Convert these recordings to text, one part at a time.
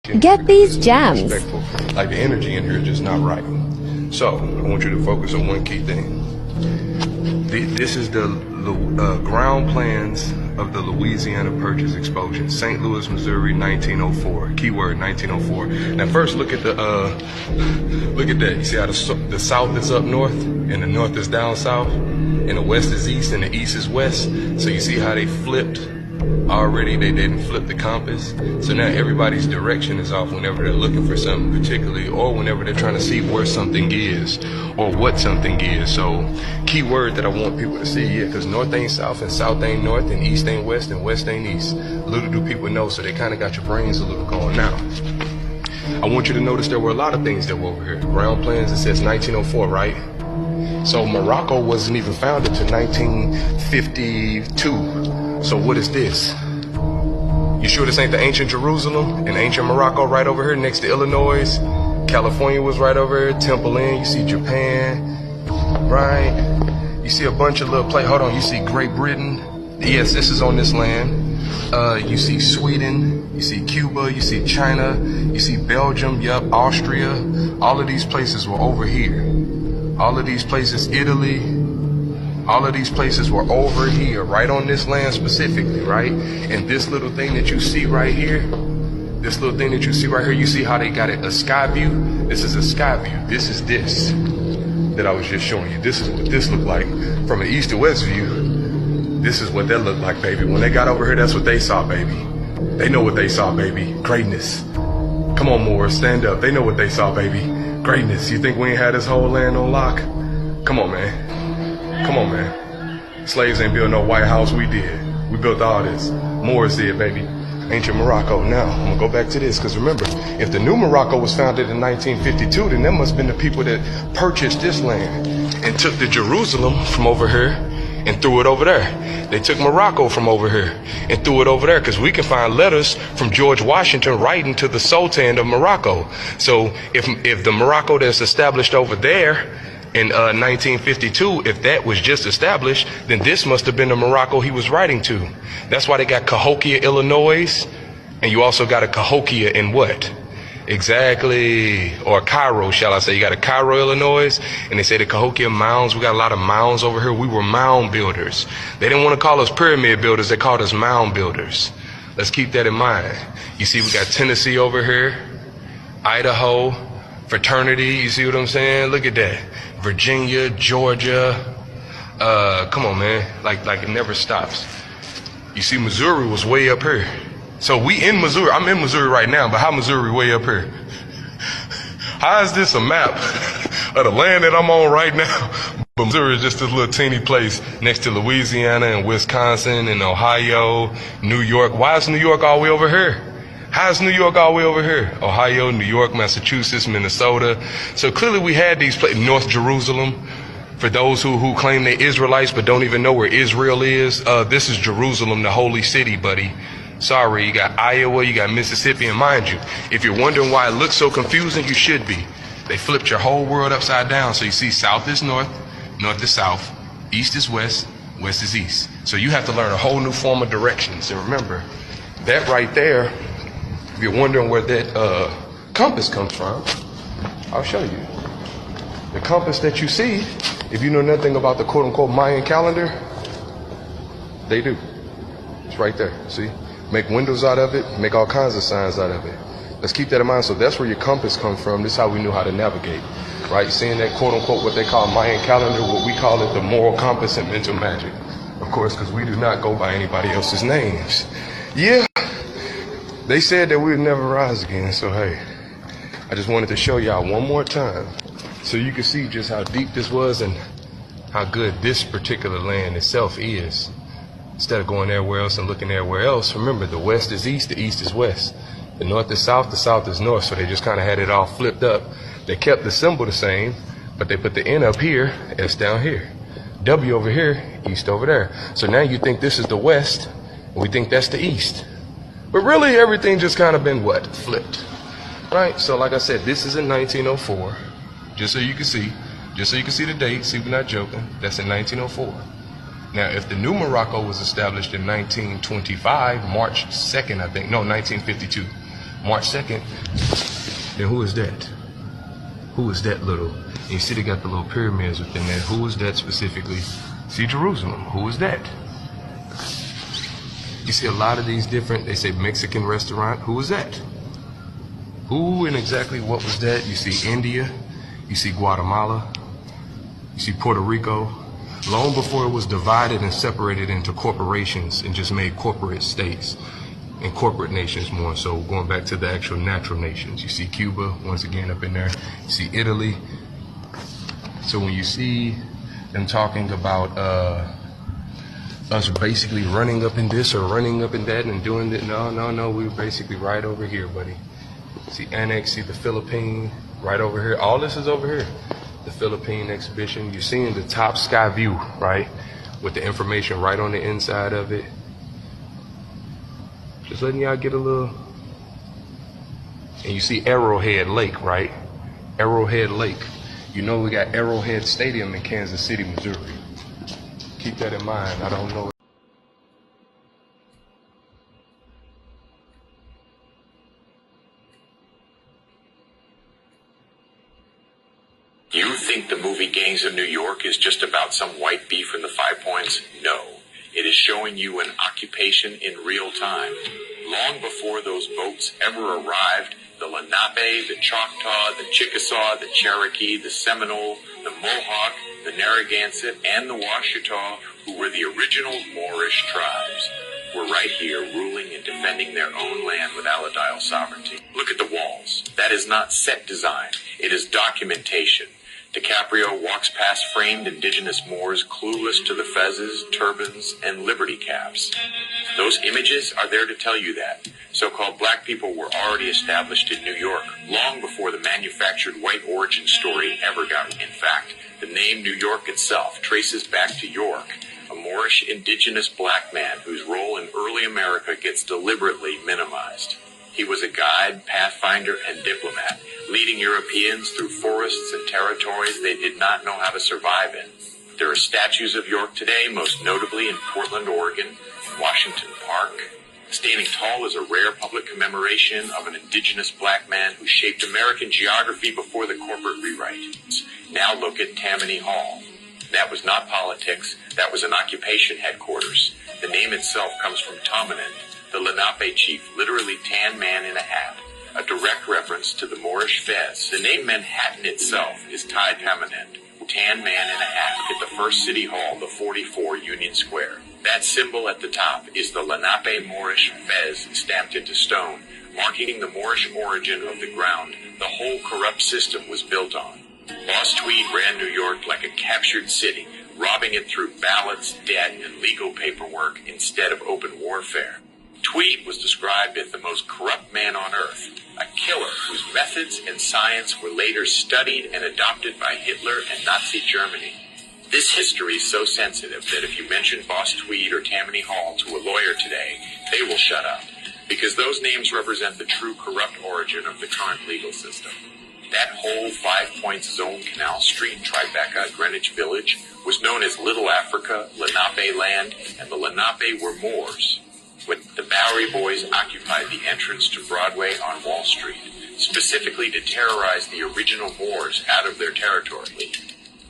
Get these gems. Respectful. Like the energy in here is just not right. So I want you to focus on one key thing. This is the ground plans of the Louisiana Purchase Explosion, St. Louis, Missouri, 1904. Keyword 1904. Now first look at the look at that. You see how the south is up north and the north is down south, and the west is east and the east is west. So you see how they flipped. Already they didn't flip the compass, so now everybody's direction is off whenever they're looking for something particularly, or whenever they're trying to see where something is or what something is. So key word that I want people to see, yeah, because north ain't south and south ain't north and east ain't west and west ain't east. Little do people know, so they kind of got your brains a little going. Now I want you to notice there were a lot of things that were over here. Ground plans, it says 1904, right? So Morocco wasn't even founded till 1952. So what is this? You sure this ain't the ancient Jerusalem and ancient Morocco right over here next to Illinois? California was right over here, Temple Inn, you see Japan, right? You see a bunch of little hold on, you see Great Britain. Yes, this is on this land. You see Sweden, you see Cuba, you see China, you see Belgium, yup, Austria. All of these places were over here. All of these places, Italy. All of these places were over here, right on this land specifically, right? And this little thing that you see right here, this little thing that you see right here, you see how they got it a sky view? This is a sky view. This is this that I was just showing you. This is what this looked like from an east to west view. This is what that looked like, baby. When they got over here, that's what they saw, baby. They know what they saw, baby. Greatness. Come on, Moor, stand up. They know what they saw, baby. Greatness. You think we ain't had this whole land on lock? Come on, man. Come on, man. Slaves ain't built no White House, we did. We built all this. Moors did, baby. Ancient Morocco. Now, I'm gonna go back to this, because remember, if the new Morocco was founded in 1952, then that must have been the people that purchased this land and took the Jerusalem from over here and threw it over there. They took Morocco from over here and threw it over there, because we can find letters from George Washington writing to the Sultan of Morocco. So if the Morocco that's established over there in 1952, if that was just established, then this must have been the Morocco he was writing to. That's why they got Cahokia, Illinois, and you also got a Cahokia in what? Exactly, or Cairo, shall I say. You got a Cairo, Illinois, and they say the Cahokia mounds. We got a lot of mounds over here. We were mound builders. They didn't want to call us pyramid builders. They called us mound builders. Let's keep that in mind. You see, we got Tennessee over here, Idaho, fraternity. You see what I'm saying? Look at that. Virginia, Georgia, come on, man, like it never stops. You see, Missouri was way up here. So we in Missouri. I'm in Missouri right now, but how Missouri way up here? How is this a map of the land that I'm on right now? But Missouri is just this little teeny place next to Louisiana and Wisconsin and Ohio, New York. Why is New York all the way over here? How's New York all the way over here? Ohio, New York, Massachusetts, Minnesota. So clearly we had these places. North Jerusalem, for those who claim they're Israelites but don't even know where Israel is. This is Jerusalem, the holy city, buddy. Sorry, you got Iowa, you got Mississippi, and mind you, if you're wondering why it looks so confusing, you should be. They flipped your whole world upside down. So you see south is north, north is south, east is west, west is east. So you have to learn a whole new form of directions. And remember, that right there, if you're wondering where that compass comes from, I'll show you. The compass that you see, if you know nothing about the quote-unquote Mayan calendar, they do. It's right there, see? Make windows out of it, make all kinds of signs out of it. Let's keep that in mind. So that's where your compass comes from. This is how we knew how to navigate, right? Seeing that quote-unquote what they call Mayan calendar, what we call it the moral compass and mental magic. Of course, because we do not go by anybody else's names. Yeah. They said that we would never rise again, so hey, I just wanted to show y'all one more time so you can see just how deep this was and how good this particular land itself is. Instead of going everywhere else and looking everywhere else, remember, the west is east, the east is west. The north is south, the south is north, so they just kind of had it all flipped up. They kept the symbol the same, but they put the N up here, S down here. W over here, east over there. So now you think this is the west, and we think that's the east. But really, everything just kind of been what? Flipped, right? So like I said, this is in 1904, just so you can see the date, see we're not joking, that's in 1904. Now, if the new Morocco was established in 1925, March 2nd, I think, no, 1952. March 2nd, then who is that? Who is that little? And you see they got the little pyramids within there. Who is that specifically? See Jerusalem. Who is that? You see a lot of these different, they say Mexican restaurant. Who is that? Who and exactly what was that? You see India. You see Guatemala. You see Puerto Rico. Long before it was divided and separated into corporations and just made corporate states and corporate nations more. So going back to the actual natural nations, you see Cuba once again up in there. You see Italy. So when you see them talking about us basically running up in this or running up in that and doing that, no, we're basically right over here, buddy. See Annex, see the Philippine right over here. All this is over here. The Philippine exhibition. You're seeing the top sky view, right? With the information right on the inside of it. Just letting y'all get a little. And you see Arrowhead Lake, right? Arrowhead Lake. You know we got Arrowhead Stadium in Kansas City, Missouri. Keep that in mind. I don't know. You think the movie Gangs of New York is just about some white beef from the Five Points? No. It is showing you an occupation in real time. Long before those boats ever arrived, the Lenape, the Choctaw, the Chickasaw, the Cherokee, the Seminole, the Mohawk, the Narragansett, and the Washita, who were the original Moorish tribes, were right here ruling and defending their own land with Aladial sovereignty. Look at the walls. That is not set design. It is documentation. DiCaprio walks past framed indigenous Moors clueless to the fezzes, turbans, and liberty caps. Those images are there to tell you that. So-called black people were already established in New York long before the manufactured white origin story ever got. In fact, the name New York itself traces back to York, a Moorish indigenous black man whose role in early America gets deliberately minimized. He was a guide, pathfinder, and diplomat, leading Europeans through forests and territories they did not know how to survive in. There are statues of York today, most notably in Portland, Oregon, and Washington Park. Standing tall is a rare public commemoration of an indigenous black man who shaped American geography before the corporate rewrite. Now look at Tammany Hall. That was not politics, that was an occupation headquarters. The name itself comes from Tamanend, the Lenape chief, literally tan man in a hat, a direct reference to the Moorish fez. The name Manhattan itself is Tai Tamanend, tan man in a hat. Look at the first city hall, the 44 Union Square. That symbol at the top is the Lenape Moorish fez stamped into stone, marking the Moorish origin of the ground the whole corrupt system was built on. Boss Tweed ran New York like a captured city, robbing it through ballots, debt, and legal paperwork instead of open warfare. Tweed was described as the most corrupt man on earth, a killer whose methods and science were later studied and adopted by Hitler and Nazi Germany. This history is so sensitive that if you mention Boss Tweed or Tammany Hall to a lawyer today, they will shut up, because those names represent the true corrupt origin of the current legal system. That whole 5 Points Zone Canal Street, Tribeca, Greenwich Village, was known as Little Africa, Lenape Land, and the Lenape were Moors. When the Bowery Boys occupied the entrance to Broadway on Wall Street, specifically to terrorize the original Moors out of their territory.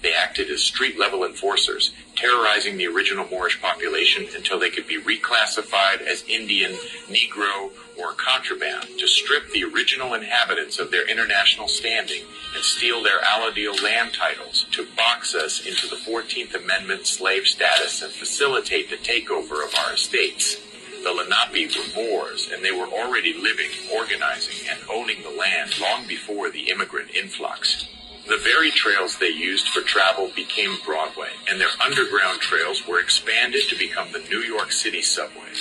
They acted as street-level enforcers, terrorizing the original Moorish population until they could be reclassified as Indian, Negro, or contraband to strip the original inhabitants of their international standing and steal their allodial land titles to box us into the 14th Amendment slave status and facilitate the takeover of our estates. The Lenape were Moors, and they were already living, organizing, and owning the land long before the immigrant influx. The very trails they used for travel became Broadway, and their underground trails were expanded to become the New York City subway,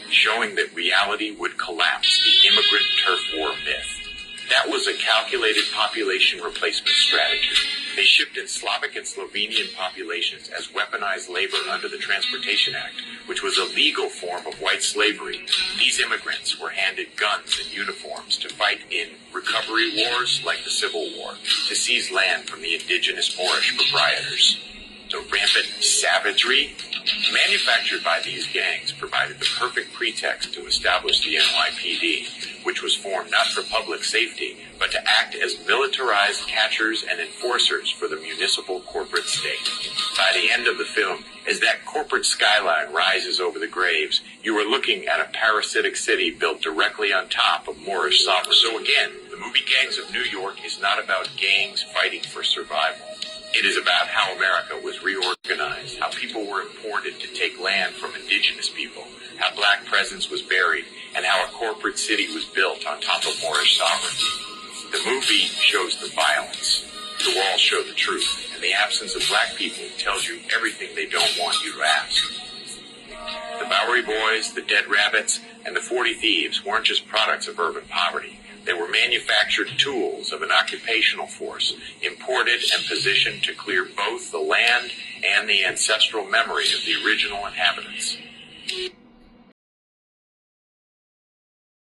showing that reality would collapse the immigrant turf war myth. That was a calculated population replacement strategy. They shipped in Slavic and Slovenian populations as weaponized labor under the Transportation Act, which was a legal form of white slavery. These immigrants were handed guns and uniforms to fight in recovery wars like the Civil War, to seize land from the indigenous Moorish proprietors. The rampant savagery manufactured by these gangs provided the perfect pretext to establish the NYPD, which was formed not for public safety, but to act as militarized catchers and enforcers for the municipal corporate state. By the end of the film, as that corporate skyline rises over the graves, you are looking at a parasitic city built directly on top of Moorish sovereignty. So again, the movie Gangs of New York is not about gangs fighting for survival. It is about how America was reorganized, how people were imported to take land from indigenous people, how black presence was buried, and how a corporate city was built on top of Moorish sovereignty. The movie shows the violence. The walls show the truth, and the absence of black people tells you everything they don't want you to ask. The Bowery Boys, the Dead Rabbits, and the 40 Thieves weren't just products of urban poverty. They were manufactured tools of an occupational force, imported and positioned to clear both the land and the ancestral memory of the original inhabitants.